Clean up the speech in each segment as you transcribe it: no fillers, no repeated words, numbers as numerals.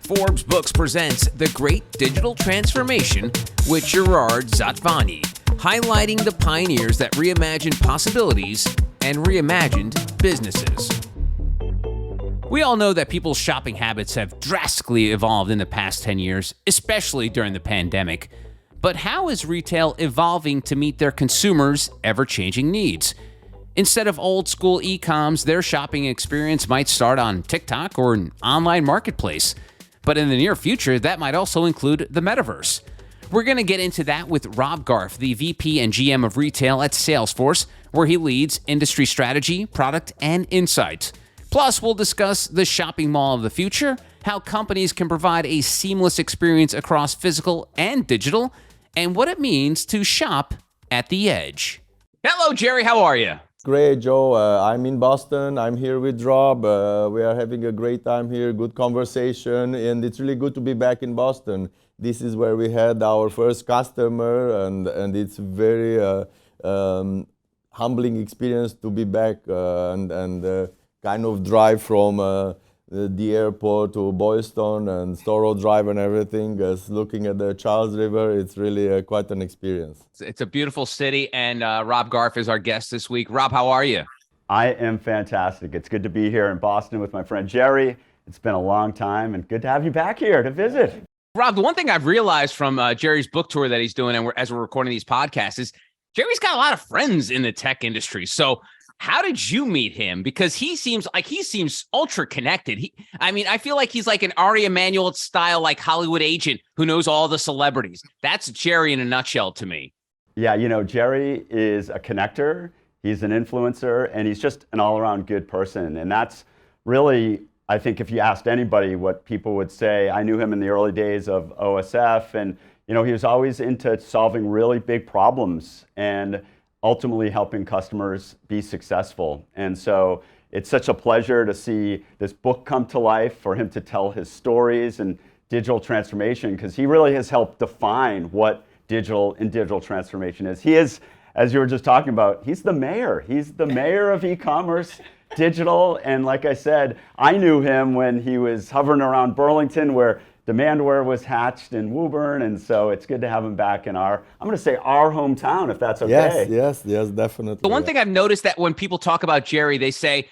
Forbes Books presents The Great Digital Transformation with Gerard Zatvani, highlighting the pioneers that reimagined possibilities and reimagined businesses. We all know that people's shopping habits have drastically evolved in the past 10 years, especially during the pandemic. But how is retail evolving to meet their consumers' ever-changing needs? Instead of old-school e-coms, their shopping experience might start on Tik-Tok or an online marketplace. But in the near future, that might also include the metaverse. We're going to get into that with Rob Garf, the VP and GM of Retail at Salesforce, where he leads industry strategy, product, and insights. Plus, we'll discuss the shopping mall of the future, how companies can provide a seamless experience across physical and digital, and what it means to shop at the edge. Hello, Jerry. How are you? Great, Joe. I'm in Boston. I'm here with Rob. We are having a great time here, good conversation, and it's really good to be back in Boston. This is where we had our first customer, and it's very humbling experience to be back and kind of drive from the airport to Boylston and Storrow Drive and everything. Looking at the Charles River, it's really quite an experience. It's a beautiful city, and Rob Garf is our guest this week. Rob, how are you? I am fantastic. It's good to be here in Boston with my friend Jerry. It's been a long time, and good to have you back here to visit. Rob, the one thing I've realized from Jerry's book tour that he's doing, and as we're recording these podcasts, is Jerry's got a lot of friends in the tech industry. So how did you meet him? Because he seems ultra connected. I feel like he's like an Ari Emanuel style, like Hollywood agent who knows all the celebrities. That's Jerry in a nutshell to me. Yeah, Jerry is a connector. He's an influencer, and he's just an all-around good person. And that's really, I think, if you asked anybody what people would say. I knew him in the early days of OSF, and he was always into solving really big problems and ultimately helping customers be successful. And so it's such a pleasure to see this book come to life, for him to tell his stories and digital transformation, because he really has helped define what digital transformation is. He is, as you were just talking about, he's the mayor. He's the mayor of e-commerce, digital. And like I said, I knew him when he was hovering around Burlington, where Demandware was hatched in Woburn, and so it's good to have him back in our hometown, if that's okay. Yes, definitely. The one thing I've noticed that when people talk about Jerry, they say,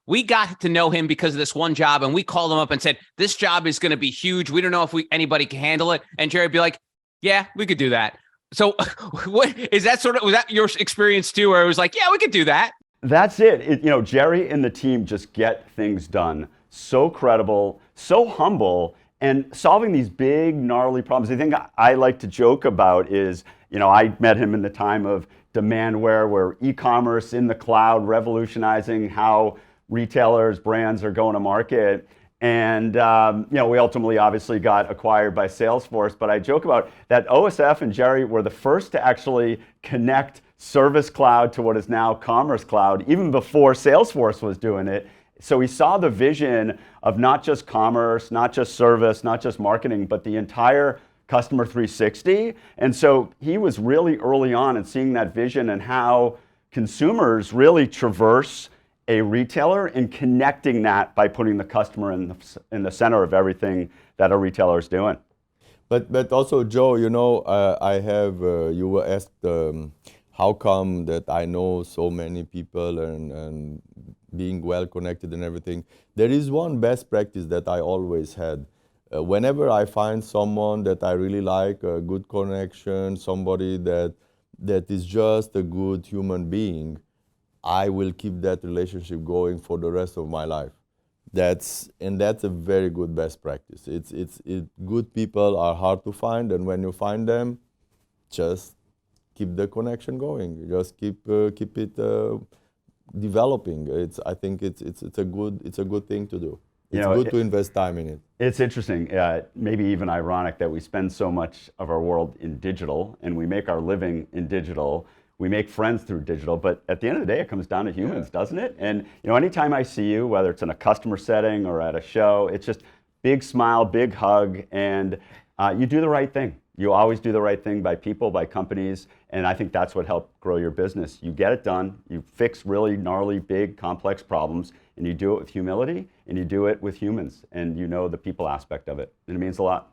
we got to know him because of this one job, and we called him up and said, this job is going to be huge. We don't know if anybody can handle it. And Jerry would be like, yeah, we could do that. So what is that was that your experience too, where it was like, yeah, we could do that? That's it. Jerry and the team just get things done. So credible, so humble, and solving these big, gnarly problems. The thing I like to joke about is, I met him in the time of Demandware, where e-commerce in the cloud revolutionizing how retailers, brands are going to market. And, we ultimately obviously got acquired by Salesforce. But I joke about that OSF and Jerry were the first to actually connect Service Cloud to what is now Commerce Cloud, even before Salesforce was doing it. So he saw the vision of not just commerce, not just service, not just marketing, but the entire customer 360. And so he was really early on in seeing that vision and how consumers really traverse a retailer and connecting that by putting the customer in the center of everything that a retailer is doing. But also, Joe, you were asked how come that I know so many people and being well connected and everything. There is one best practice that I always had. Whenever I find someone that I really like, a good connection, somebody that is just a good human being, I will keep that relationship going for the rest of my life. That's a very good best practice. Good people are hard to find, and when you find them, just keep the connection going. Just keep it developing. I think it's a good thing to do. It's good to invest time in it. It's interesting, maybe even ironic that we spend so much of our world in digital, and we make our living in digital. We make friends through digital, but at the end of the day, it comes down to humans, doesn't it? And anytime I see you, whether it's in a customer setting or at a show, it's just big smile, big hug, and you do the right thing. You always do the right thing by people, by companies, and I think that's what helped grow your business. You get it done, you fix really gnarly, big, complex problems, and you do it with humility, and you do it with humans, and you know the people aspect of it, and it means a lot.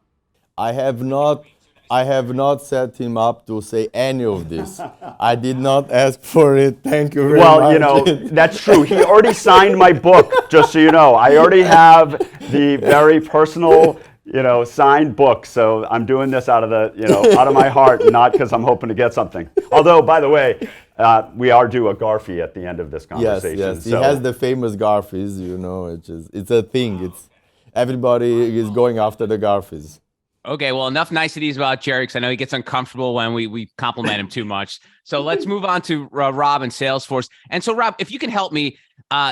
I have not set him up to say any of this. I did not ask for it. Thank you very much. Well, you know, that's true. He already signed my book, just so you know. I already have the very personal, signed book. So I'm doing this out of out of my heart, not because I'm hoping to get something. Although, by the way, we are due a Garfy at the end of this conversation. Yes. So. He has the famous Garfies, it's a thing. Everybody is going after the Garfies. Okay, well, enough niceties about Jerry, because I know he gets uncomfortable when we compliment him too much. So let's move on to Rob and Salesforce. And so, Rob, if you can help me,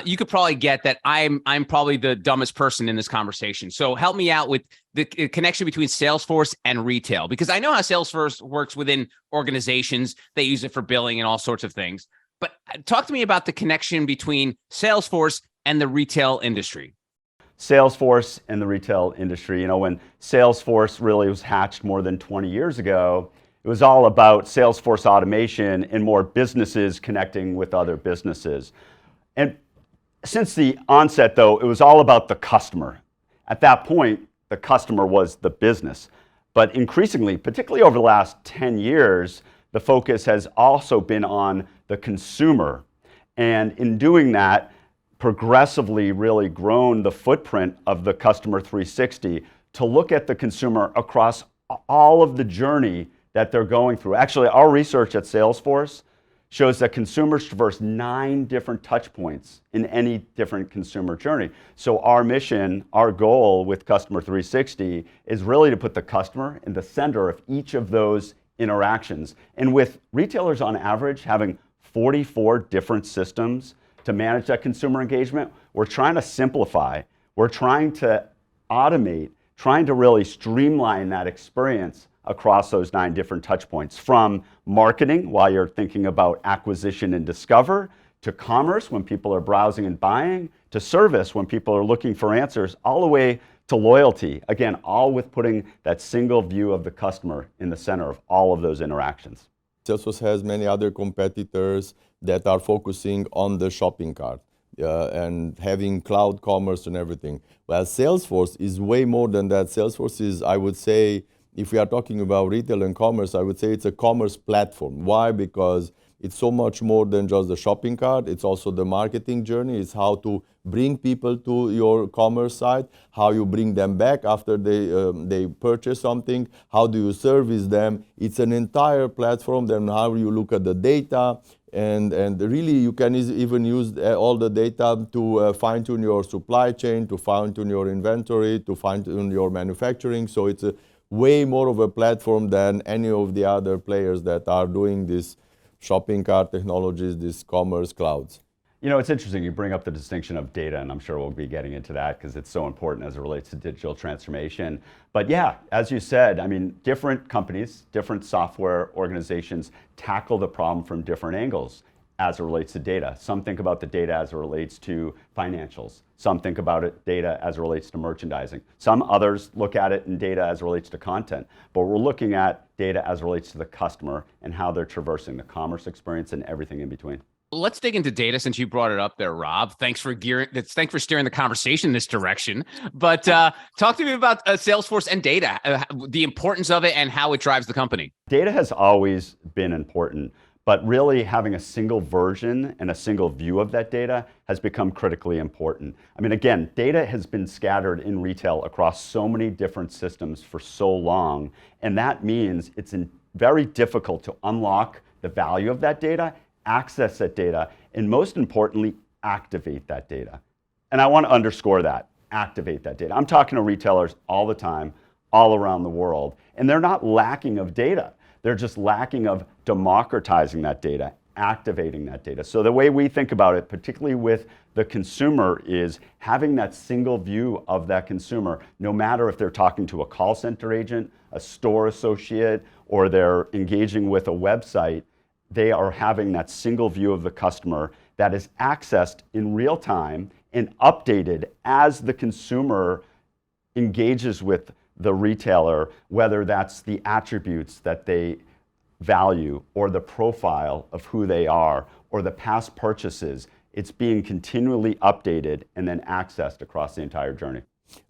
you could probably get that I'm probably the dumbest person in this conversation. So help me out with the connection between Salesforce and retail, because I know how Salesforce works within organizations. They use it for billing and all sorts of things. But talk to me about the connection between Salesforce and the retail industry. Salesforce and the retail industry. When Salesforce really was hatched more than 20 years ago, it was all about Salesforce automation and more businesses connecting with other businesses. And since the onset, though, it was all about the customer. At that point, the customer was the business. But increasingly, particularly over the last 10 years, the focus has also been on the consumer. And in doing that, progressively really grown the footprint of the Customer 360 to look at the consumer across all of the journey that they're going through. Actually, our research at Salesforce shows that consumers traverse 9 different touch points in any different consumer journey. So our mission, our goal with Customer 360 is really to put the customer in the center of each of those interactions. And with retailers on average having 44 different systems to manage that consumer engagement, we're trying to simplify, we're trying to automate, trying to really streamline that experience across those 9 different touch points, from marketing while you're thinking about acquisition and discover, to commerce when people are browsing and buying, to service when people are looking for answers, all the way to loyalty. Again, all with putting that single view of the customer in the center of all of those interactions. Salesforce has many other competitors that are focusing on the shopping cart and having cloud commerce and everything. Well, Salesforce is way more than that. Salesforce is, I would say, if we are talking about retail and commerce, I would say it's a commerce platform. Why? Because it's so much more than just the shopping cart. It's also the marketing journey. It's how to bring people to your commerce site, how you bring them back after they purchase something, how do you service them. It's an entire platform. Then how you look at the data, and really you can even use all the data to fine-tune your supply chain, to fine-tune your inventory, to fine-tune your manufacturing. So it's way more of a platform than any of the other players that are doing this shopping cart technologies, these commerce clouds. It's interesting you bring up the distinction of data, and I'm sure we'll be getting into that because it's so important as it relates to digital transformation. But yeah, as you said, different companies, different software organizations tackle the problem from different angles as it relates to data. Some think about the data as it relates to financials. Some think about it data as it relates to merchandising. Some others look at it in data as it relates to content. But we're looking at data as it relates to the customer and how they're traversing the commerce experience and everything in between. Let's dig into data since you brought it up there, Rob. Thanks for steering the conversation in this direction. But talk to me about Salesforce and data, the importance of it and how it drives the company. Data has always been important, but really having a single version and a single view of that data has become critically important. Again, data has been scattered in retail across so many different systems for so long, and that means it's very difficult to unlock the value of that data, access that data, and most importantly, activate that data. And I want to underscore that, activate that data. I'm talking to retailers all the time, all around the world, and they're not lacking of data. They're just lacking of democratizing that data, activating that data. So the way we think about it, particularly with the consumer, is having that single view of that consumer, no matter if they're talking to a call center agent, a store associate, or they're engaging with a website. They are having that single view of the customer that is accessed in real time and updated as the consumer engages with the retailer, whether that's the attributes that they value or the profile of who they are or the past purchases. it's being continually updated and then accessed across the entire journey.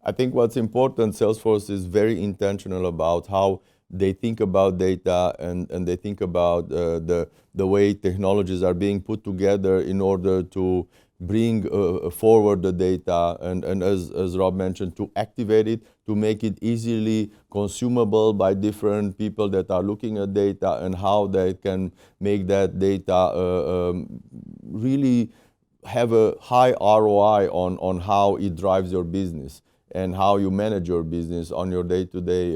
I think what's important, Salesforce is very intentional about how they think about data and they think about the way technologies are being put together in order to bring forward the data and as Rob mentioned, to activate it, to make it easily consumable by different people that are looking at data and how they can make that data really have a high ROI on how it drives your business and how you manage your business on your day-to-day.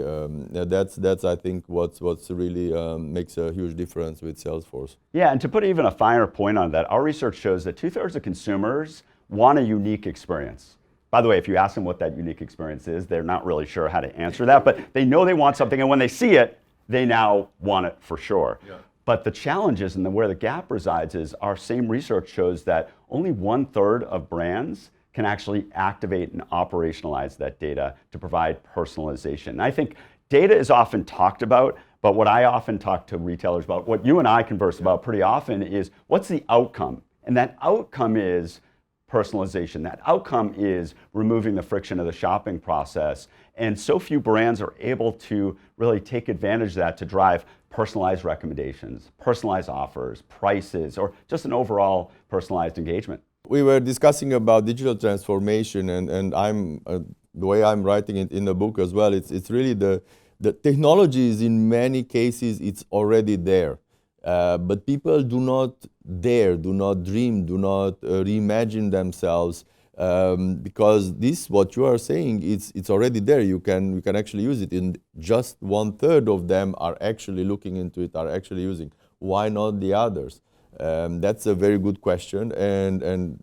That's I think what's really makes a huge difference with Salesforce. Yeah, and to put even a finer point on that, our research shows that 2/3 of consumers want a unique experience. By the way, if you ask them what that unique experience is, they're not really sure how to answer that, but they know they want something, and when they see it, they now want it for sure. Yeah. But the challenge is, and where the gap resides is, our same research shows that only 1/3 of brands can actually activate and operationalize that data to provide personalization. And I think data is often talked about, but what I often talk to retailers about, what you and I converse about pretty often is, what's the outcome? And that outcome is personalization. That outcome is removing the friction of the shopping process. And so few brands are able to really take advantage of that to drive personalized recommendations, personalized offers, prices, or just an overall personalized engagement. We were discussing about digital transformation, and I'm the way I'm writing it in the book as well. It's really the technology is in many cases it's already there, but people do not dare, do not dream, do not reimagine themselves because this what you are saying it's already there. You can actually use it. And just 1/3 of them are actually looking into it, are actually using. Why not the others? That's a very good question, and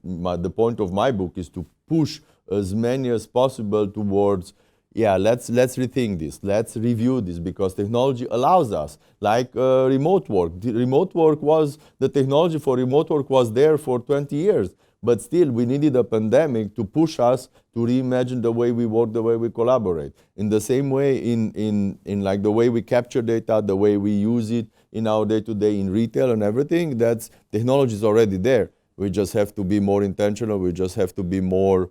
the point of my book is to push as many as possible towards, let's rethink this, let's review this, because technology allows us, like remote work. The technology for remote work was there for 20 years, but still we needed a pandemic to push us to reimagine the way we work, the way we collaborate. In the same way, in like the way we capture data, the way we use it in our day-to-day in retail and everything, that's technology is already there. We just have to be more intentional. We just have to be more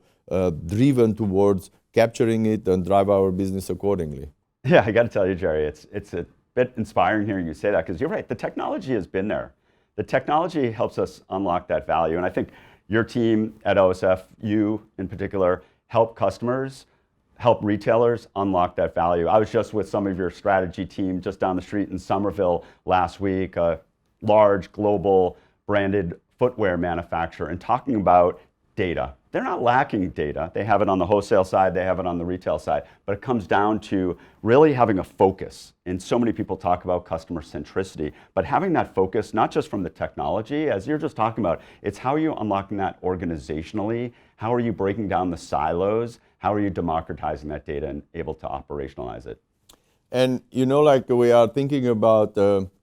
driven towards capturing it and drive our business accordingly. Yeah, I got to tell you, Jerry, it's a bit inspiring hearing you say that, because you're right. The technology has been there. The technology helps us unlock that value, and I think your team at OSF, you in particular, help customers, help retailers unlock that value. I was just with some of your strategy team just down the street in Somerville last week, a large global branded footwear manufacturer, and talking about data. They're not lacking data. They have it on the wholesale side, they have it on the retail side, but it comes down to really having a focus. And so many people talk about customer centricity, but having that focus, not just from the technology, as you're just talking about, it's how are you unlocking that organizationally? How are you breaking down the silos? How are you democratizing that data and able to operationalize it? And like we are thinking about,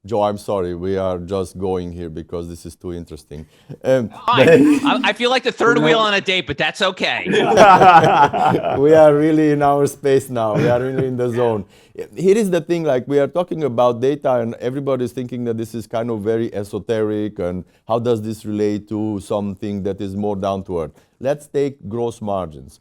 Joe, I'm sorry, we are just going here because this is too interesting. I feel like the third wheel on a date, but that's okay. We are really in our space now. We are really in the zone. Here is the thing, like we are talking about data and everybody's thinking that this is kind of very esoteric and how does this relate to something that is more down to earth. Let's take gross margins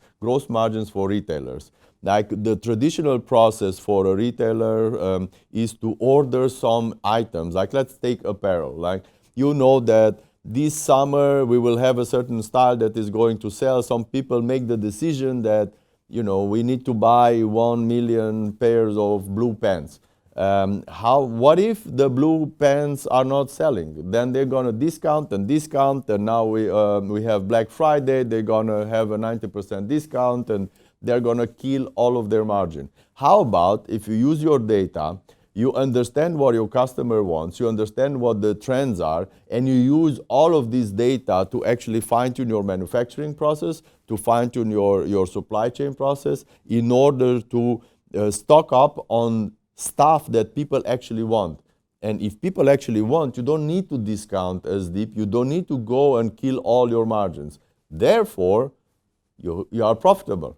for retailers. Like the traditional process for a retailer is to order some items. Like let's take apparel. Like that this summer we will have a certain style that is going to sell. Some people make the decision that we need to buy 1 million pairs of blue pants. What if the blue pants are not selling? Then they're gonna discount, and now we have Black Friday. They're gonna have a 90% discount, and they're gonna kill all of their margin. How about if you use your data, you understand what your customer wants, you understand what the trends are, and you use all of this data to actually fine-tune your manufacturing process, to fine-tune your supply chain process in order to stock up on stuff that people actually want. And if people actually want, you don't need to discount as deep, you don't need to go and kill all your margins. Therefore, you are profitable.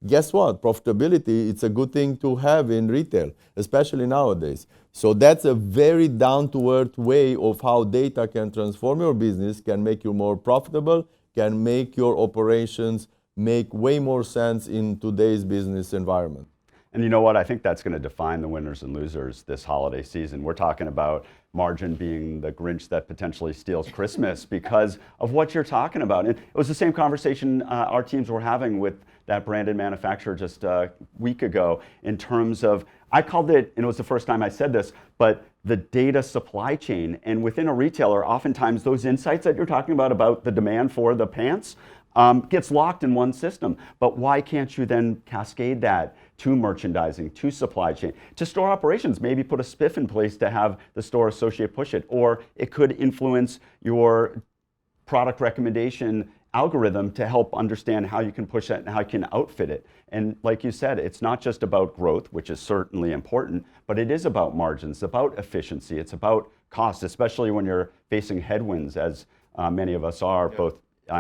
guess what? Profitability, it's a good thing to have in retail, especially nowadays. So that's a very down-to-earth way of how data can transform your business, can make you more profitable, can make your operations make way more sense in today's business environment. And you know what? I think that's going to define the winners and losers this holiday season. We're talking about margin being the Grinch that potentially steals Christmas because of what you're talking about. And it was the same conversation our teams were having with that branded manufacturer just a week ago in terms of, I called it, and it was the first time I said this, but the data supply chain. And within a retailer, oftentimes those insights that you're talking about the demand for the pants, gets locked in one system. But why can't you then cascade that to merchandising, to supply chain, to store operations? Maybe put a spiff in place to have the store associate push it. Or it could influence your product recommendation algorithm to help understand how you can push that and how you can outfit it. And like you said, it's not just about growth, which is certainly important, but it is about margins, about efficiency, it's about cost, especially when you're facing headwinds, as many of us are, both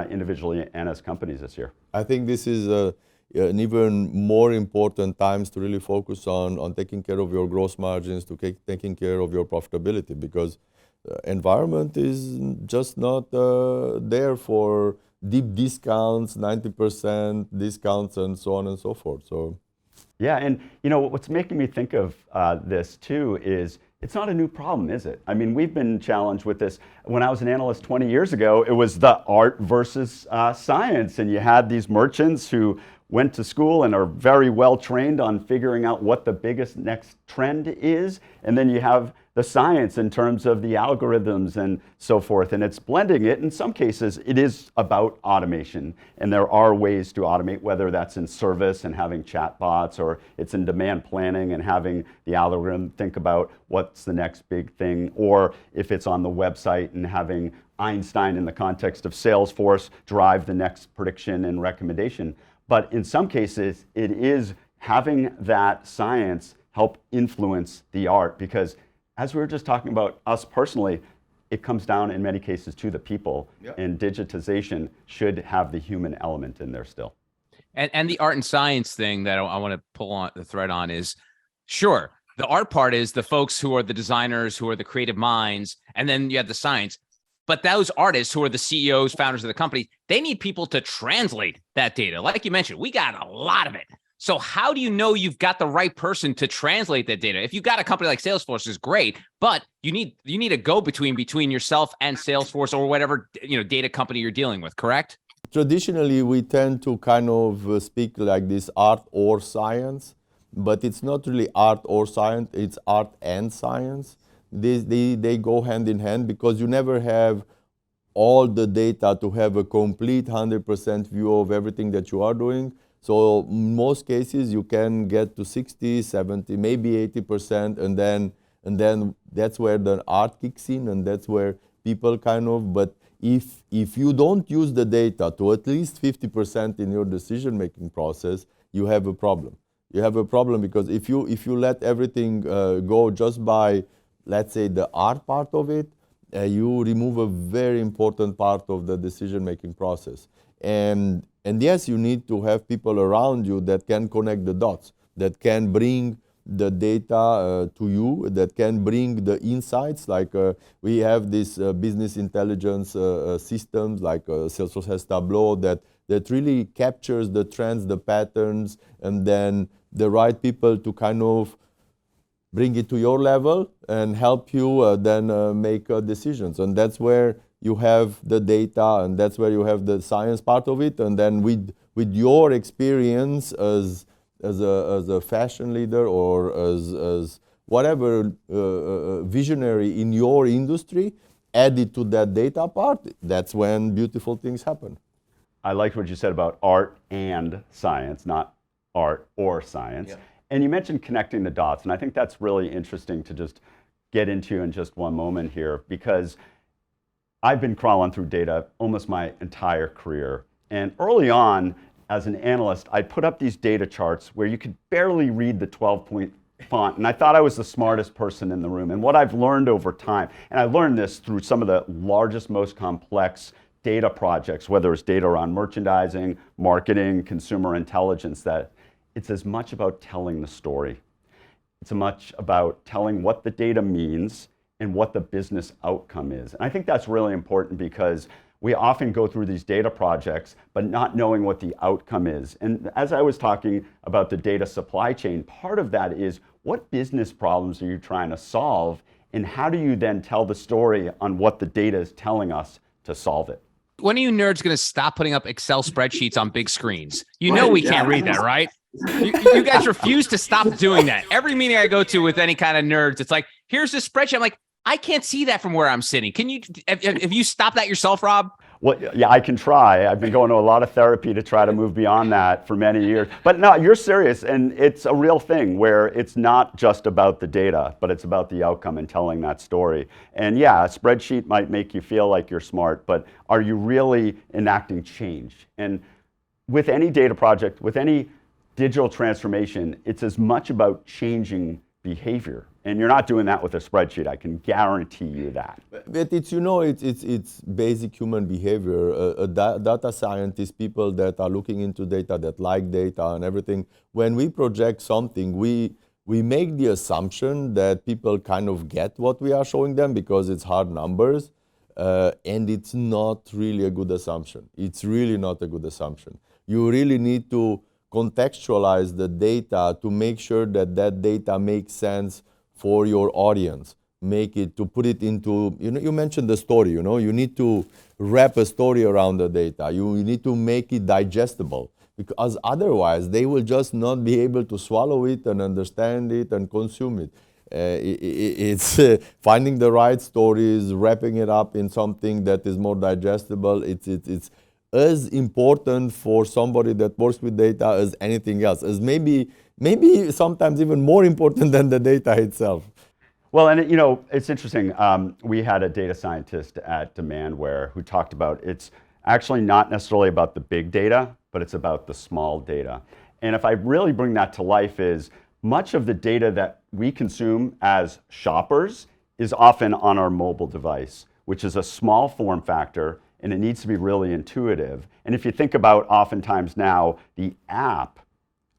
individually and as companies this year. I think this is an even more important times to really focus on taking care of your gross margins, to taking care of your profitability, because environment is just not there for deep discounts, 90% discounts, and so on and so forth. So, yeah, and you know what's making me think of this too is it's not a new problem, is it? I mean, we've been challenged with this. When I was an analyst 20 years ago, it was the art versus science, and you had these merchants who went to school and are very well trained on figuring out what the biggest next trend is, and then you have the science in terms of the algorithms and so forth, and it's blending it. In some cases, it is about automation, and there are ways to automate, whether that's in service and having chatbots, or it's in demand planning and having the algorithm think about what's the next big thing, or if it's on the website and having Einstein in the context of Salesforce drive the next prediction and recommendation. But in some cases, it is having that science help influence the art, because as we were just talking about us personally, it comes down in many cases to the people, and digitization should have the human element in there still. And the art and science thing that I want to pull on the thread on is, sure, the art part is the folks who are the designers, who are the creative minds, and then you have the science. But those artists who are the CEOs, founders of the company, they need people to translate that data. Like you mentioned, we got a lot of it. So how do you know you've got the right person to translate that data? If you've got a company like Salesforce, is great, but you need a go-between between yourself and Salesforce or whatever data company you're dealing with, correct? Traditionally, we tend to kind of speak like this art or science, but it's not really art or science, it's art and science. They go hand in hand, because you never have all the data to have a complete 100% view of everything that you are doing. So in most cases, you can get to 60, 70, maybe 80%, and then that's where the art kicks in, and that's where people kind of, but if you don't use the data to at least 50% in your decision-making process, you have a problem. You have a problem because if you let everything go just by, let's say, the art part of it, you remove a very important part of the decision-making process. And yes, you need to have people around you that can connect the dots, that can bring the data to you, that can bring the insights. Like we have this business intelligence systems, like Salesforce has Tableau, that really captures the trends, the patterns, and then the right people to kind of bring it to your level and help you then make decisions. And that's where you have the data, and that's where you have the science part of it. And then with your experience as a fashion leader or as whatever visionary in your industry, added to that data part, that's when beautiful things happen. I liked what you said about art and science, not art or science. Yeah. And you mentioned connecting the dots, and I think that's really interesting to just get into in just one moment here, because I've been crawling through data almost my entire career. And early on, as an analyst, I'd put up these data charts where you could barely read the 12-point font, and I thought I was the smartest person in the room. And what I've learned over time, and I learned this through some of the largest, most complex data projects, whether it's data around merchandising, marketing, consumer intelligence that it's as much about telling the story. It's much about telling what the data means and what the business outcome is. And I think that's really important because we often go through these data projects, but not knowing what the outcome is. And as I was talking about the data supply chain, part of that is what business problems are you trying to solve, and how do you then tell the story on what the data is telling us to solve it? When are you nerds going to stop putting up Excel spreadsheets on big screens? You know we can't read that, right? You guys refuse to stop doing that. Every meeting I go to with any kind of nerds, it's like, here's this spreadsheet. I'm like, I can't see that from where I'm sitting. Can you, have you stopped that yourself, Rob? Well, yeah, I can try. I've been going to a lot of therapy to try to move beyond that for many years. But no, you're serious, and it's a real thing where it's not just about the data, but it's about the outcome and telling that story. And yeah, a spreadsheet might make you feel like you're smart, but are you really enacting change? And with any data project, with any digital transformation, it's as much about changing behavior. And you're not doing that with a spreadsheet. I can guarantee you that. But it's, you know, it's basic human behavior. Data scientists, people that are looking into data, that like data and everything, when we project something, we make the assumption that people kind of get what we are showing them because it's hard numbers, and it's not really a good assumption. It's really not a good assumption. You really need to contextualize the data to make sure that that data makes sense for your audience. Make it, to put it into, you know, you mentioned the story, you know, you need to wrap a story around the data. You need to make it digestible, because otherwise they will just not be able to swallow it and understand it and consume it. It's finding the right stories, wrapping it up in something that is more digestible. It's as important for somebody that works with data as anything else, as maybe sometimes even more important than the data itself. Well, and you know, it's interesting. We had a data scientist at Demandware who talked about it's actually not necessarily about the big data, but it's about the small data. And if I really bring that to life, is much of the data that we consume as shoppers is often on our mobile device, which is a small form factor, and it needs to be really intuitive. And if you think about oftentimes now, the app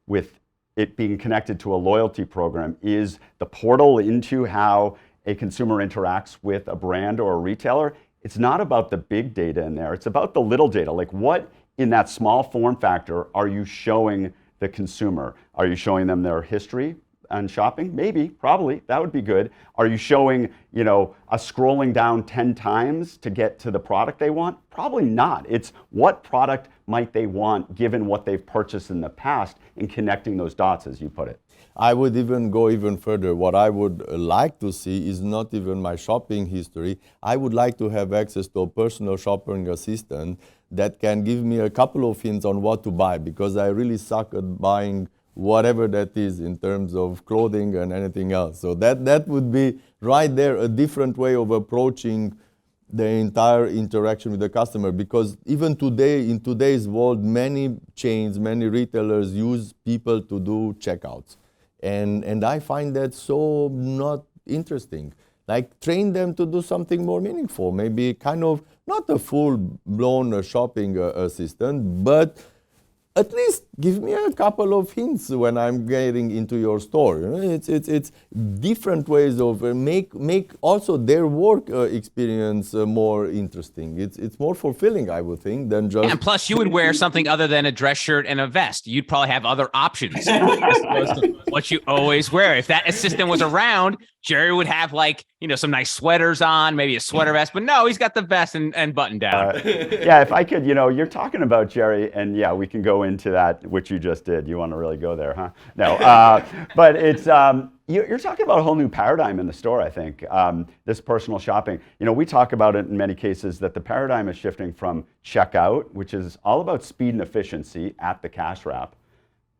with it being connected to a loyalty program is the portal into how a consumer interacts with a brand or a retailer. It's not about the big data in there, it's about the little data. Like, what in that small form factor are you showing the consumer? Are you showing them their history on shopping? Maybe, probably, that would be good. Are you showing, you know, a scrolling down 10 times to get to the product they want? Probably not. It's what product might they want given what they've purchased in the past, and connecting those dots, as you put it. I would even go even further. What I would like to see is not even my shopping history. I would like to have access to a personal shopping assistant that can give me a couple of hints on what to buy, because I really suck at buying whatever that is in terms of clothing and anything else. So that would be right there a different way of approaching the entire interaction with the customer, because even today, in today's world, many chains, many retailers use people to do checkouts. And I find that so not interesting. Like, train them to do something more meaningful, maybe kind of not a full-blown shopping assistant, but at least give me a couple of hints when I'm getting into your store. You know, it's different ways of make also their work experience more interesting. It's more fulfilling, I would think, than just. Yeah, and plus, you would wear something other than a dress shirt and a vest. You'd probably have other options as opposed to what you always wear. If that assistant was around, Jerry would have, like, you know, some nice sweaters on, maybe a sweater vest, but no, he's got the vest and button down. Yeah, if I could, you know, you're talking about Jerry, and yeah, we can go into that, which you just did. You want to really go there, huh? No, but it's, you're talking about a whole new paradigm in the store, I think, this personal shopping. You know, we talk about it in many cases that the paradigm is shifting from checkout, which is all about speed and efficiency at the cash wrap,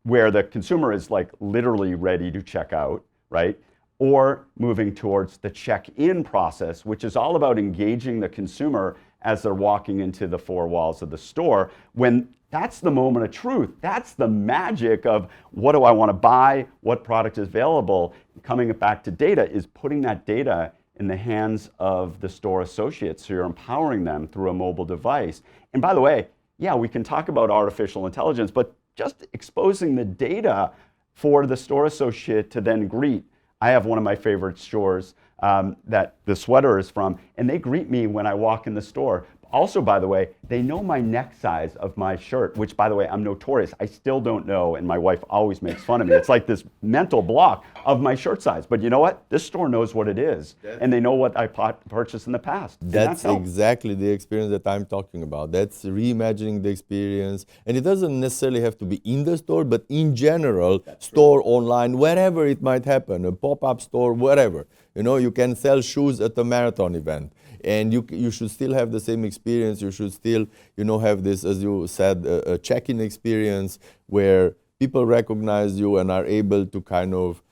where the consumer is like literally ready to check out, right? Or moving towards the check-in process, which is all about engaging the consumer as they're walking into the four walls of the store, when that's the moment of truth. That's the magic of what do I want to buy, what product is available. Coming back to data is putting that data in the hands of the store associates, so you're empowering them through a mobile device. And by the way, yeah, we can talk about artificial intelligence, but just exposing the data for the store associate to then greet. I have one of my favorite stores that the sweater is from, and they greet me when I walk in the store. Also, by the way, they know my neck size of my shirt, which, by the way, I'm notorious. I still don't know, and my wife always makes fun of me. It's like this mental block of my shirt size. But you know what? This store knows what it is, and they know what I purchased in the past. That's exactly the experience that I'm talking about. That's reimagining the experience. And it doesn't necessarily have to be in the store, but in general, store, online, wherever it might happen, a pop-up store, whatever. You know, you can sell shoes at a marathon event. And you should still have the same experience. You should still, you know, have this, as you said, a check-in experience where people recognize you and are able to kind of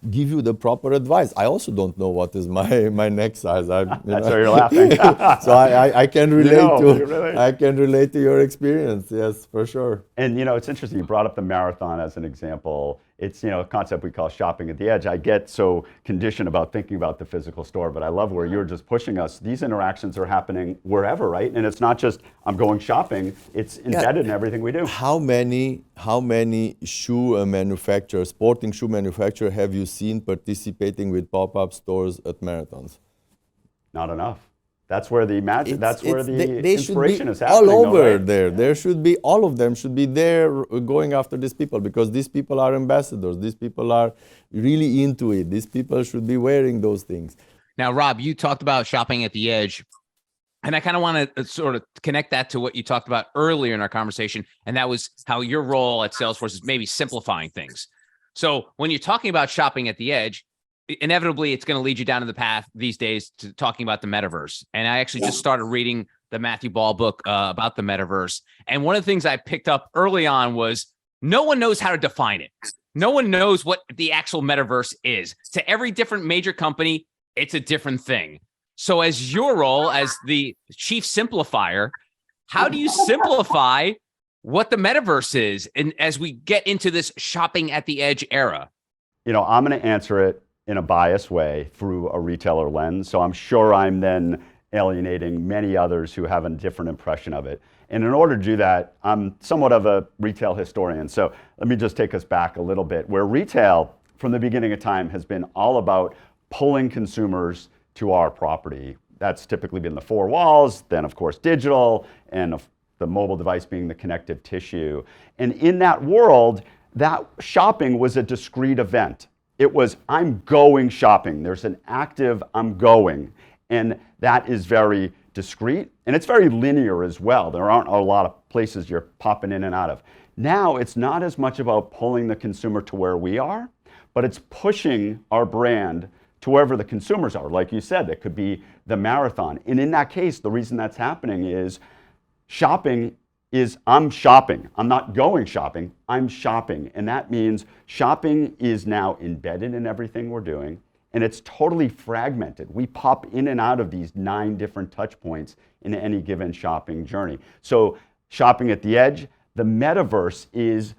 give you the proper advice. I also don't know what is my neck size. That's why you're laughing. So I can relate I can relate to your experience. Yes, for sure. And you know, it's interesting. You brought up the marathon as an example. It's, you know, a concept we call shopping at the edge. I get so conditioned about thinking about the physical store, but I love where you're just pushing us. These interactions are happening wherever, right? And it's not just I'm going shopping. It's embedded in everything we do. How many shoe manufacturers, sporting shoe manufacturer, have you seen participating with pop-up stores at marathons? Not enough. That's where the magic. That's where the they inspiration is all happening. over right? there. There should be, all of them should be there going after these people, because these people are ambassadors. These people are really into it. These people should be wearing those things. Now, Rob, you talked about shopping at the edge, and I kind of want to sort of connect that to what you talked about earlier in our conversation, and that was how your role at Salesforce is maybe simplifying things. So when you're talking about shopping at the edge, inevitably it's going to lead you down to the path these days to talking about the metaverse. And I actually just started reading the Matthew Ball book about the metaverse. And one of the things I picked up early on was no one knows how to define it. No one knows what the actual metaverse is. To every different major company, it's a different thing. So as your role as the chief simplifier, how do you simplify what the metaverse is? And as we get into this shopping at the edge era, you know, I'm going to answer it in a biased way through a retailer lens. So I'm sure I'm then alienating many others who have a different impression of it. And in order to do that, I'm somewhat of a retail historian. So let me just take us back a little bit, where retail from the beginning of time has been all about pulling consumers to our property. That's typically been the four walls, then of course digital, and the mobile device being the connective tissue. And in that world, that shopping was a discrete event. It was, I'm going shopping. There's an active, I'm going. And that is very discrete. And it's very linear as well. There aren't a lot of places you're popping in and out of. Now, it's not as much about pulling the consumer to where we are, but it's pushing our brand to wherever the consumers are. Like you said, that could be the marathon. And in that case, the reason that's happening is shopping is I'm shopping. I'm not going shopping, I'm shopping. And that means shopping is now embedded in everything we're doing, and it's totally fragmented. We pop in and out of these 9 different touch points in any given shopping journey. So shopping at the edge, the metaverse is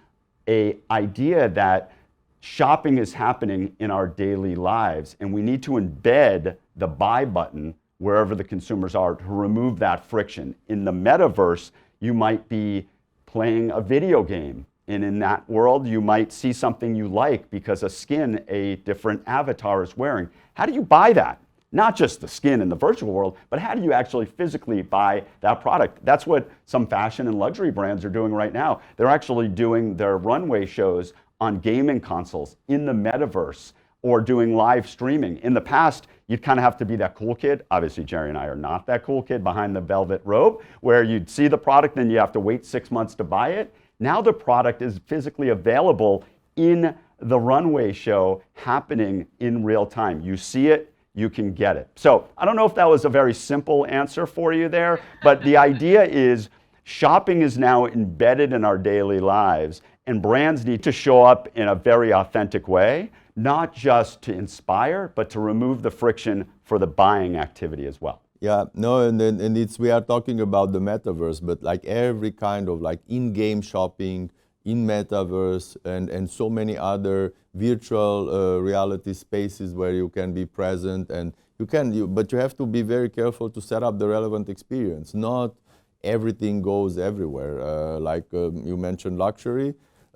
an idea that shopping is happening in our daily lives, and we need to embed the buy button wherever the consumers are to remove that friction. In the metaverse, you might be playing a video game, and in that world, you might see something you like because a skin a different avatar is wearing. How do you buy that? Not just the skin in the virtual world, but how do you actually physically buy that product? That's what some fashion and luxury brands are doing right now. They're actually doing their runway shows on gaming consoles in the metaverse, or doing live streaming. In the past, you'd kind of have to be that cool kid. Obviously, Jerry and I are not that cool kid behind the velvet robe, where you'd see the product and you have to wait 6 months to buy it. Now the product is physically available in the runway show, happening in real time. You see it, you can get it. So I don't know if that was a very simple answer for you there, but the idea is shopping is now embedded in our daily lives, and brands need to show up in a very authentic way, not just to inspire, but to remove the friction for the buying activity as well. Yeah, no, and it's, we are talking about the metaverse, but like every kind of like in-game shopping, in metaverse, and so many other virtual reality spaces where you can be present, and but you have to be very careful to set up the relevant experience. Not everything goes everywhere. Like you mentioned luxury,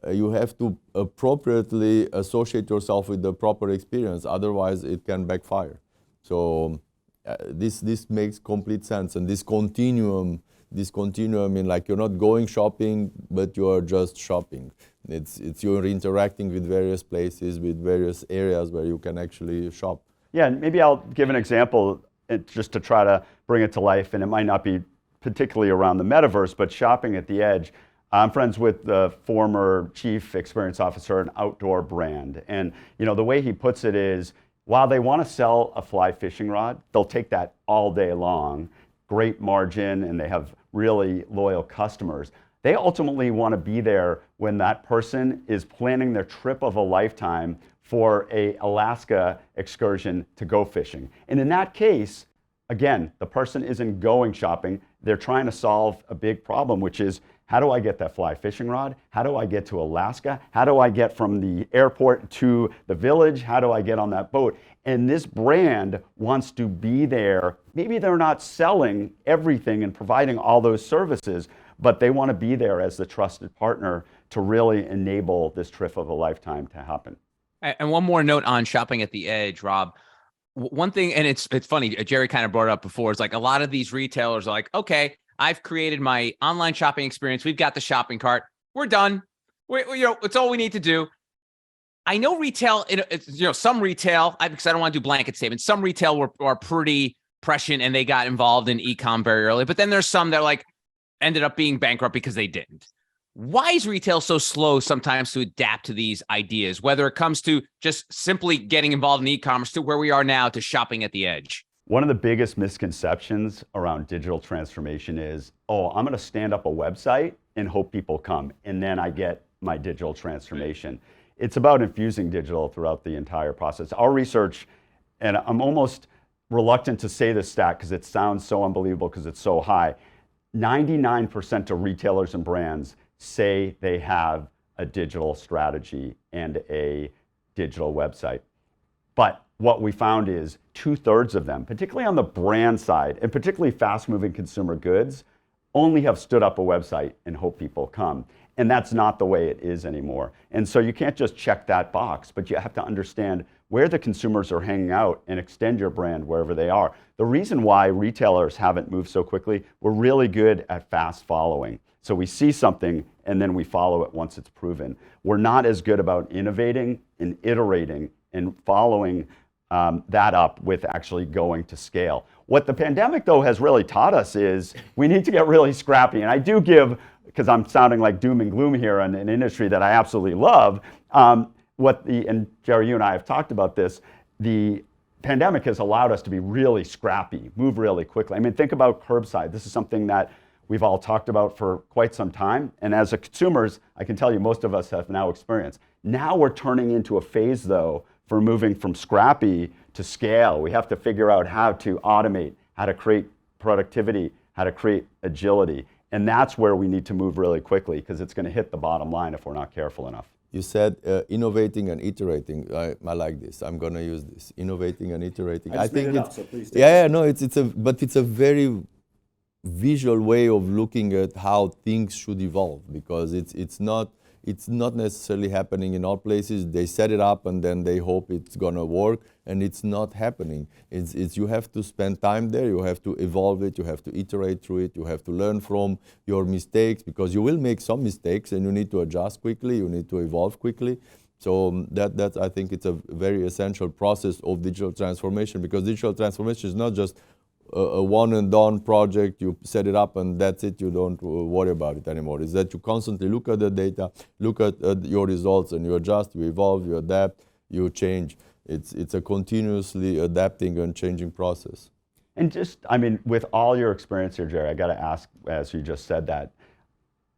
you have to appropriately associate yourself with the proper experience, otherwise it can backfire. So this makes complete sense, and this continuum in like you're not going shopping, but you are just shopping. It's you're interacting with various places, with various areas where you can actually shop. Yeah, and maybe I'll give an example just to try to bring it to life, and it might not be particularly around the metaverse, but shopping at the edge. I'm friends with the former chief experience officer at an outdoor brand, and the way he puts it is, while they want to sell a fly fishing rod, they'll take that all day long, great margin, and they have really loyal customers. They ultimately want to be there when that person is planning their trip of a lifetime for a Alaska excursion to go fishing. And in that case, again, the person isn't going shopping. They're trying to solve a big problem, which is, how do I get that fly fishing rod? How do I get to Alaska? How do I get from the airport to the village? How do I get on that boat? And this brand wants to be there. Maybe they're not selling everything and providing all those services, but they want to be there as the trusted partner to really enable this trip of a lifetime to happen. And one more note on shopping at the edge, Rob. One thing, and it's funny, Jerry kind of brought it up before, is like a lot of these retailers are like, okay, I've created my online shopping experience. We've got the shopping cart. We're done. It's all we need to do. I know retail, some retail, because I don't want to do blanket statements. Some retail are pretty prescient and they got involved in e-com very early. But then there's some that ended up being bankrupt because they didn't. Why is retail so slow sometimes to adapt to these ideas, whether it comes to just simply getting involved in e-commerce to where we are now to shopping at the edge? One of the biggest misconceptions around digital transformation is, I'm going to stand up a website and hope people come, and then I get my digital transformation. It's about infusing digital throughout the entire process. Our research, and I'm almost reluctant to say this stat because it sounds so unbelievable because it's so high, 99% of retailers and brands say they have a digital strategy and a digital website. But what we found is 2/3 of them, particularly on the brand side, and particularly fast-moving consumer goods, only have stood up a website and hope people come. And that's not the way it is anymore. And so you can't just check that box, but you have to understand where the consumers are hanging out and extend your brand wherever they are. The reason why retailers haven't moved so quickly, we're really good at fast following. So we see something and then we follow it once it's proven. We're not as good about innovating and iterating and following that up with actually going to scale. What the pandemic, though, has really taught us is we need to get really scrappy. And I do give, because I'm sounding like doom and gloom here in an industry that I absolutely love, and Jerry, you and I have talked about this, the pandemic has allowed us to be really scrappy, move really quickly. I mean, think about curbside. This is something that we've all talked about for quite some time. And as a consumers, I can tell you most of us have now experienced. Now we're turning into a phase, though, for moving from scrappy to scale. We have to figure out how to automate, how to create productivity, how to create agility. And that's where we need to move really quickly because it's going to hit the bottom line if we're not careful enough. You said innovating and iterating. I like this. I'm going to use this. Innovating and iterating. I think it's so please it's a very visual way of looking at how things should evolve, because it's not necessarily happening in all places. They set it up and then they hope it's gonna work, and it's not happening. It's you have to spend time there, you have to evolve it, you have to iterate through it, you have to learn from your mistakes, because you will make some mistakes and you need to adjust quickly, you need to evolve quickly. So that I think it's a very essential process of digital transformation, because digital transformation is not just a one and done project. You set it up and that's it, you don't worry about it anymore. It's that you constantly look at the data, look at your results, and you adjust, you evolve, you adapt, you change. It's a continuously adapting and changing process. And just, I mean, with all your experience here, Jerry, I got to ask, as you just said that,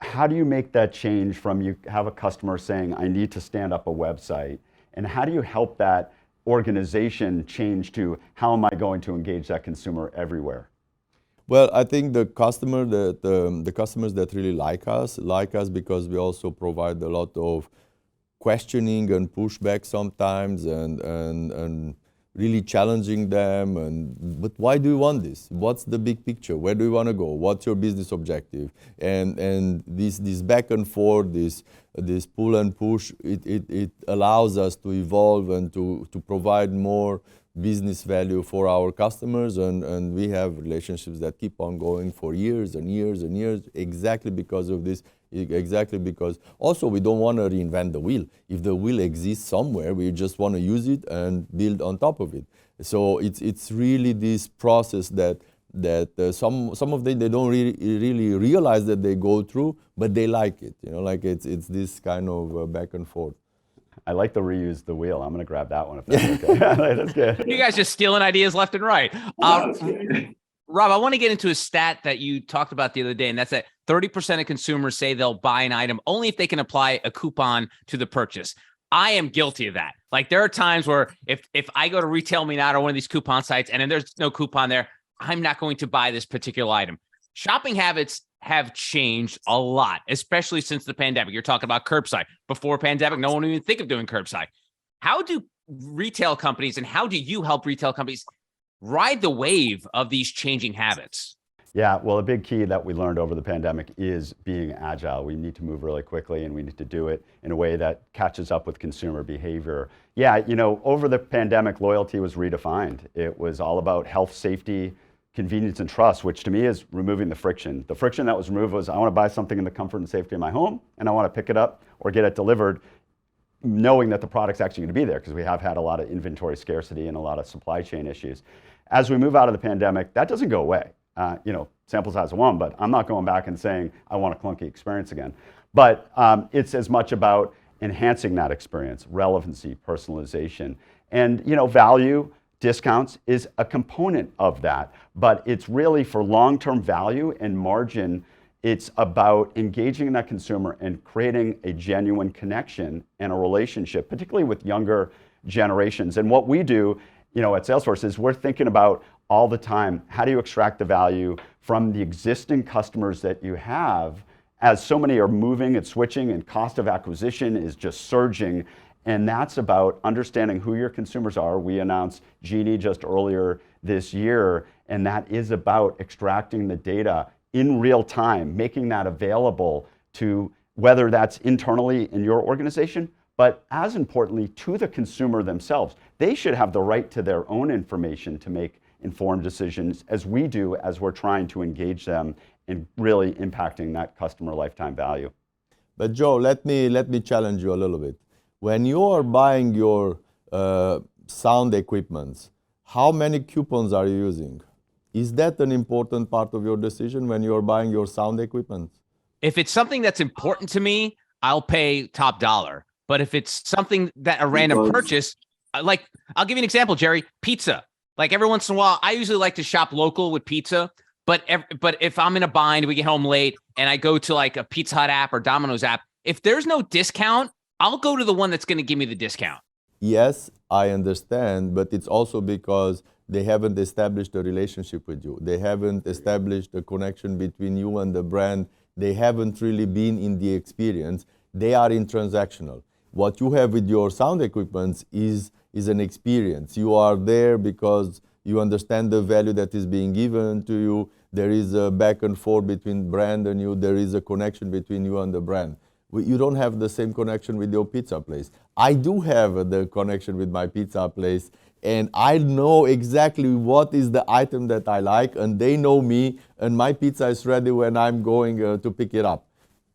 how do you make that change from you have a customer saying, I need to stand up a website, and how do you help that organization change to how am I going to engage that consumer everywhere? Well, I think the customers that really like us because we also provide a lot of questioning and pushback sometimes, and really challenging them. But why do you want this? What's the big picture? Where do you want to go? What's your business objective? And this back and forth, this pull and push, it allows us to evolve and to provide more business value for our customers, and we have relationships that keep on going for years and years and years, exactly because of this, exactly because also we don't want to reinvent the wheel. If the wheel exists somewhere, we just want to use it and build on top of it. So it's really this process that some of them they don't really realize that they go through, but they like it. Like it's this kind of back and forth. I like the reuse the wheel. I'm going to grab that one if that's okay. That's good. You guys just stealing ideas left and right. Rob, I want to get into a stat that you talked about the other day, and that's that 30% of consumers say they'll buy an item only if they can apply a coupon to the purchase. I am guilty of that. Like there are times where if I go to Retail Me Not or one of these coupon sites and then there's no coupon there, I'm not going to buy this particular item. Shopping habits have changed a lot, especially since the pandemic. You're talking about curbside. Before pandemic, no one would even think of doing curbside. How do retail companies and how do you help retail companies ride the wave of these changing habits? Yeah, well, a big key that we learned over the pandemic is being agile. We need to move really quickly, and we need to do it in a way that catches up with consumer behavior. Yeah, over the pandemic, loyalty was redefined. It was all about health, safety, convenience, and trust, which to me is removing the friction. The friction that was removed was I want to buy something in the comfort and safety of my home, and I want to pick it up or get it delivered knowing that the product's actually going to be there, because we have had a lot of inventory scarcity and a lot of supply chain issues. As we move out of the pandemic, that doesn't go away. Sample size of one, but I'm not going back and saying I want a clunky experience again. But it's as much about enhancing that experience, relevancy, personalization, and value. Discounts is a component of that, but it's really for long-term value and margin. It's about engaging in that consumer and creating a genuine connection and a relationship, particularly with younger generations. And what we do, at Salesforce is we're thinking about all the time, how do you extract the value from the existing customers that you have, as so many are moving and switching and cost of acquisition is just surging. And that's about understanding who your consumers are. We announced Genie just earlier this year, and that is about extracting the data in real time, making that available to whether that's internally in your organization, but as importantly to the consumer themselves. They should have the right to their own information to make informed decisions, as we do, as we're trying to engage them in really impacting that customer lifetime value. But Joe, let me challenge you a little bit. When you are buying your sound equipments, how many coupons are you using? Is that an important part of your decision when you are buying your sound equipment? If it's something that's important to me, I'll pay top dollar. But if it's something that a random purchase, like I'll give you an example, Jerry, pizza. Like every once in a while, I usually like to shop local with pizza. But if I'm in a bind, we get home late, and I go to like a Pizza Hut app or Domino's app, if there's no discount, I'll go to the one that's going to give me the discount. Yes, I understand, but it's also because they haven't established a relationship with you. They haven't established a connection between you and the brand. They haven't really been in the experience. They are in transactional. What you have with your sound equipment is an experience. You are there because you understand the value that is being given to you. There is a back and forth between brand and you. There is a connection between you and the brand. You don't have the same connection with your pizza place. I do have the connection with my pizza place, and I know exactly what is the item that I like, and they know me, and my pizza is ready when I'm going to pick it up.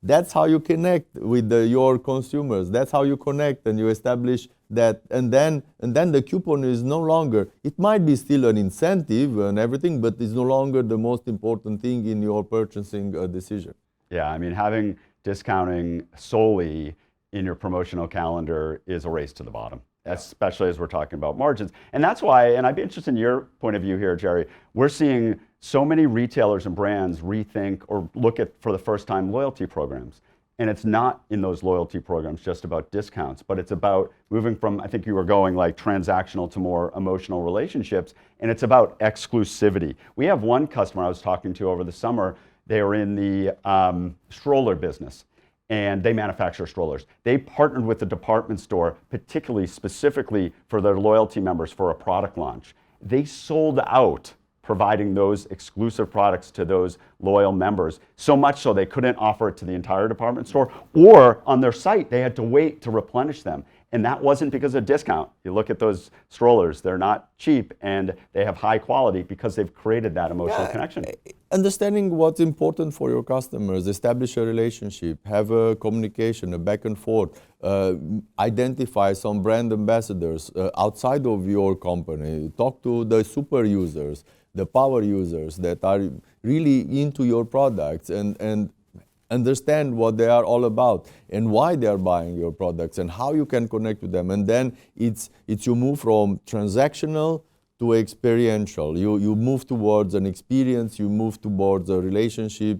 That's how you connect with your consumers. That's how you connect and you establish that, and then the coupon is no longer, it might be still an incentive and everything, but it's no longer the most important thing in your purchasing decision. Yeah, I mean, having discounting solely in your promotional calendar is a race to the bottom, especially as we're talking about margins. And that's why, and I'd be interested in your point of view here, Jerry, we're seeing so many retailers and brands rethink or look at, for the first time, loyalty programs. And it's not in those loyalty programs just about discounts, but it's about moving from, I think you were going like transactional to more emotional relationships, and it's about exclusivity. We have one customer I was talking to over the summer. They were in the stroller business, and they manufacture strollers. They partnered with the department store, particularly specifically for their loyalty members for a product launch. They sold out providing those exclusive products to those loyal members, so much so they couldn't offer it to the entire department store, or on their site, they had to wait to replenish them. And that wasn't because of discount. You look at those strollers, they're not cheap and they have high quality because they've created that emotional connection. Understanding what's important for your customers, establish a relationship, have a communication, a back and forth, identify some brand ambassadors outside of your company, talk to the super users, the power users that are really into your products, and understand what they are all about and why they are buying your products and how you can connect with them. And then it's you move from transactional to experiential. You move towards an experience, you move towards a relationship.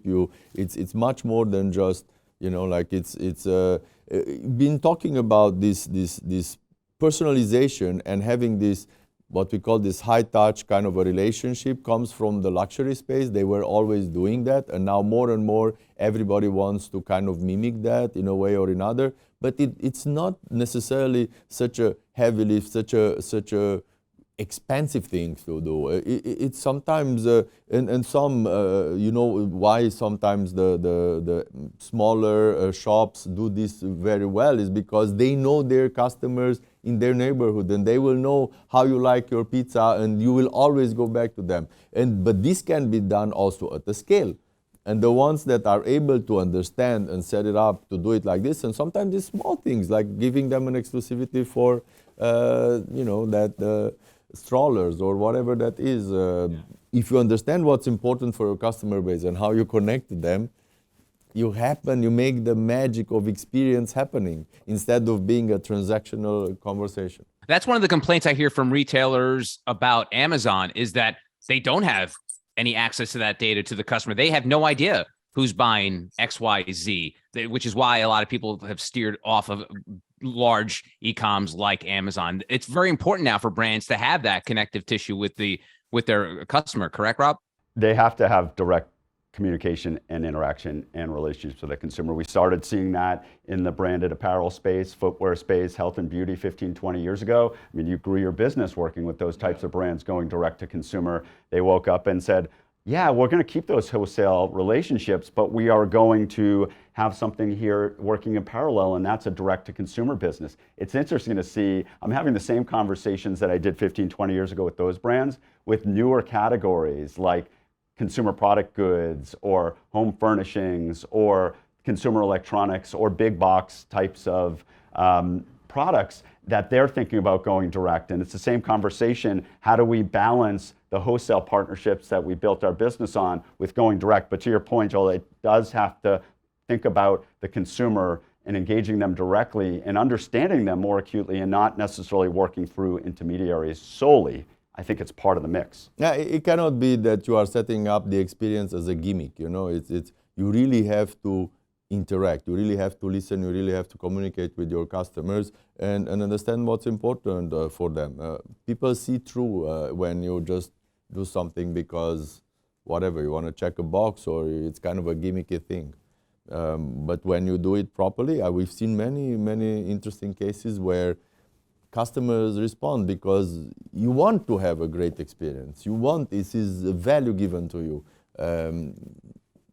It's much more than just, like it's been talking about this personalization and having this, what we call this high touch kind of a relationship, comes from the luxury space. They were always doing that, and now more and more everybody wants to kind of mimic that in a way or another. But it's not necessarily such a heavy lift, such a expensive thing to do. It's sometimes and some why sometimes the smaller shops do this very well is because they know their customers in their neighborhood, and they will know how you like your pizza, and you will always go back to them. But this can be done also at a scale. And the ones that are able to understand and set it up to do it like this, and sometimes it's small things like giving them an exclusivity for strollers or whatever that is. If you understand what's important for your customer base and how you connect to them, you make the magic of experience happening instead of being a transactional conversation. That's one of the complaints I hear from retailers about Amazon, is that they don't have any access to that data to the customer. They have no idea who's buying X, Y, Z, which is why a lot of people have steered off of large e-coms like Amazon. It's very important now for brands to have that connective tissue with their customer. Correct, Rob? They have to have direct communication and interaction and relationships with the consumer. We started seeing that in the branded apparel space, footwear space, health and beauty 15, 20 years ago. I mean, you grew your business working with those types of brands, going direct to consumer. They woke up and said, yeah, we're going to keep those wholesale relationships, but we are going to have something here working in parallel, and that's a direct-to-consumer business. It's interesting to see, I'm having the same conversations that I did 15, 20 years ago with those brands, with newer categories like consumer product goods or home furnishings or consumer electronics or big box types of products that they're thinking about going direct. And it's the same conversation. How do we balance the wholesale partnerships that we built our business on with going direct? But to your point, Joel, it does have to think about the consumer and engaging them directly and understanding them more acutely, and not necessarily working through intermediaries solely. I think it's part of the mix. Yeah, it cannot be that you are setting up the experience as a gimmick. It's you really have to interact. You really have to listen. You really have to communicate with your customers and understand what's important for them. People see through when you just do something because whatever, you want to check a box or it's kind of a gimmicky thing. But when you do it properly, we've seen many interesting cases where customers respond because you want to have a great experience. This is a value given to you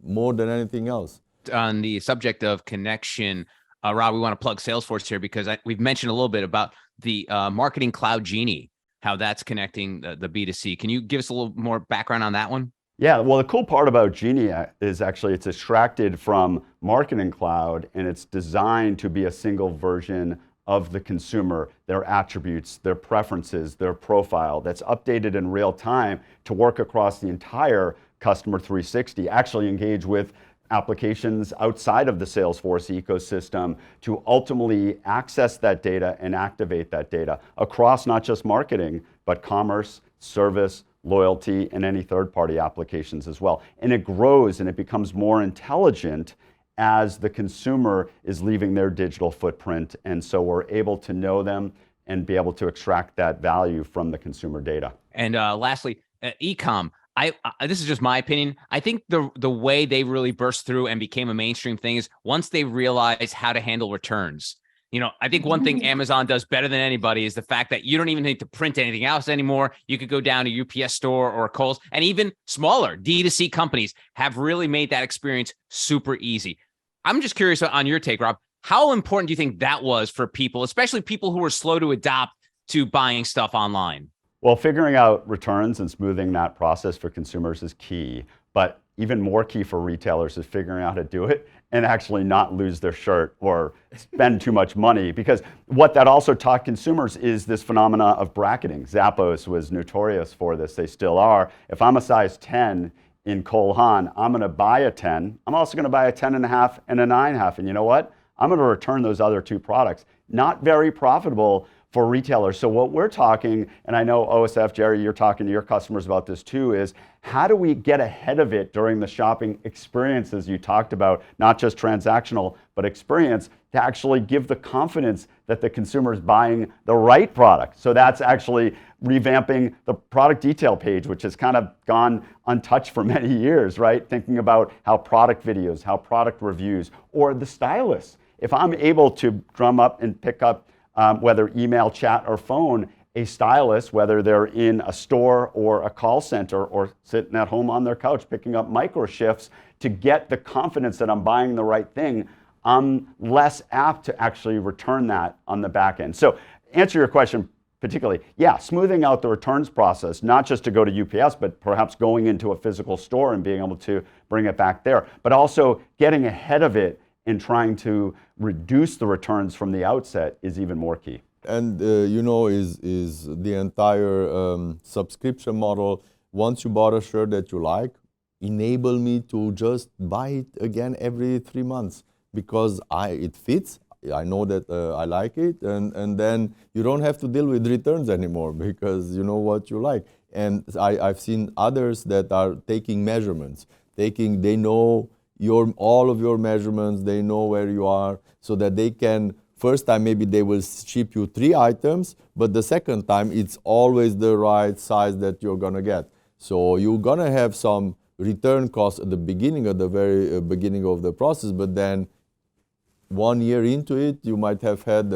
more than anything else. On the subject of connection, Rob, we want to plug Salesforce here because we've mentioned a little bit about the Marketing Cloud Genie, how that's connecting the B2C. Can you give us a little more background on that one? Yeah, well, the cool part about Genie is actually it's extracted from Marketing Cloud, and it's designed to be a single version of the consumer, their attributes, their preferences, their profile, that's updated in real time to work across the entire customer 360, actually engage with applications outside of the Salesforce ecosystem to ultimately access that data and activate that data across not just marketing, but commerce, service, loyalty, and any third-party applications as well. And it grows and it becomes more intelligent as the consumer is leaving their digital footprint. And so we're able to know them and be able to extract that value from the consumer data. And lastly, e-com. This is just my opinion. I think the way they really burst through and became a mainstream thing is once they realized how to handle returns. I think one thing Amazon does better than anybody is the fact that you don't even need to print anything else anymore. You could go down to UPS store or Kohl's, and even smaller D2C companies have really made that experience super easy. I'm just curious on your take, Rob. How important do you think that was for people, especially people who were slow to adopt to buying stuff online? Well, figuring out returns and smoothing that process for consumers is key, but even more key for retailers is figuring out how to do it and actually not lose their shirt or spend too much money. Because what that also taught consumers is this phenomena of bracketing. Zappos was notorious for this, they still are. If I'm a size 10 in Cole Haan, I'm gonna buy a 10. I'm also gonna buy a 10.5 and a 9.5. And you know what? I'm gonna return those other two products. Not very profitable for retailers. So what we're talking, and I know OSF, Jerry, you're talking to your customers about this too, is how do we get ahead of it during the shopping experiences you talked about, not just transactional, but experience, to actually give the confidence that the consumer is buying the right product. So that's actually revamping the product detail page, which has kind of gone untouched for many years, right? Thinking about how product videos, how product reviews, or the stylist. If I'm able to drum up and pick up whether email, chat, or phone, a stylist, whether they're in a store or a call center or sitting at home on their couch picking up micro shifts, to get the confidence that I'm buying the right thing, I'm less apt to actually return that on the back end. So answer your question particularly, yeah, smoothing out the returns process, not just to go to UPS, but perhaps going into a physical store and being able to bring it back there, but also getting ahead of it and trying to reduce the returns from the outset is even more key. And is the entire subscription model. Once you bought a shirt that you like, enable me to just buy it again every 3 months because it fits. I know that I like it, and then you don't have to deal with returns anymore because you know what you like. And I've seen others that are taking measurements. They know all of your measurements, they know where you are, so that they can, first time maybe they will ship you 3 items, but the second time it's always the right size that you're gonna get. So you're gonna have some return costs at the beginning, at the very beginning of the process, but then 1 year into it, you might have had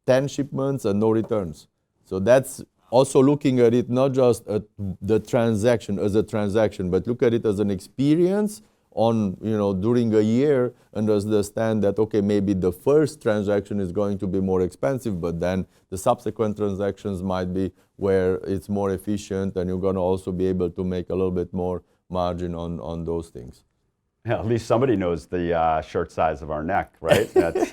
10 shipments and no returns. So that's also looking at it not just at the transaction as a transaction, but look at it as an experience on, during a year, and understand that, okay, maybe the first transaction is going to be more expensive, but then the subsequent transactions might be where it's more efficient, and you're going to also be able to make a little bit more margin on those things. Yeah, at least somebody knows the shirt size of our neck, right? That's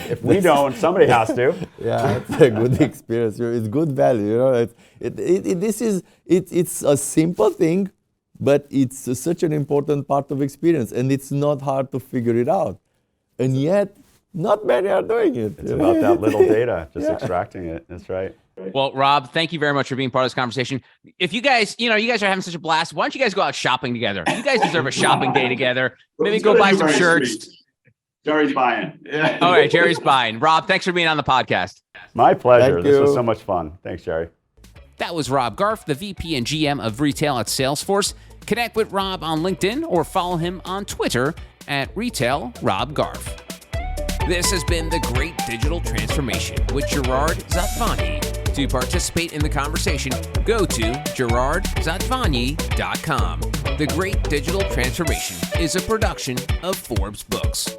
if we don't, somebody has to. Yeah, it's a good experience. It's good value. It's a simple thing, but it's such an important part of experience, and it's not hard to figure it out. And yet, not many are doing it. It's about that little data, just extracting it. That's right. Well, Rob, thank you very much for being part of this conversation. If you guys, you guys are having such a blast, why don't you guys go out shopping together? You guys deserve a shopping day together. Maybe go buy some shirts. Sweet. Jerry's buying. Yeah. All right, Jerry's buying. Rob, thanks for being on the podcast. My pleasure. Thank This you. was so much fun. Thanks, Jerry. That was Rob Garf, the VP and GM of Retail at Salesforce. Connect with Rob on LinkedIn or follow him on Twitter at Retail Rob Garf. This has been The Great Digital Transformation with Gerard Zatvani. To participate in the conversation, go to gerardzatvani.com. The Great Digital Transformation is a production of Forbes Books.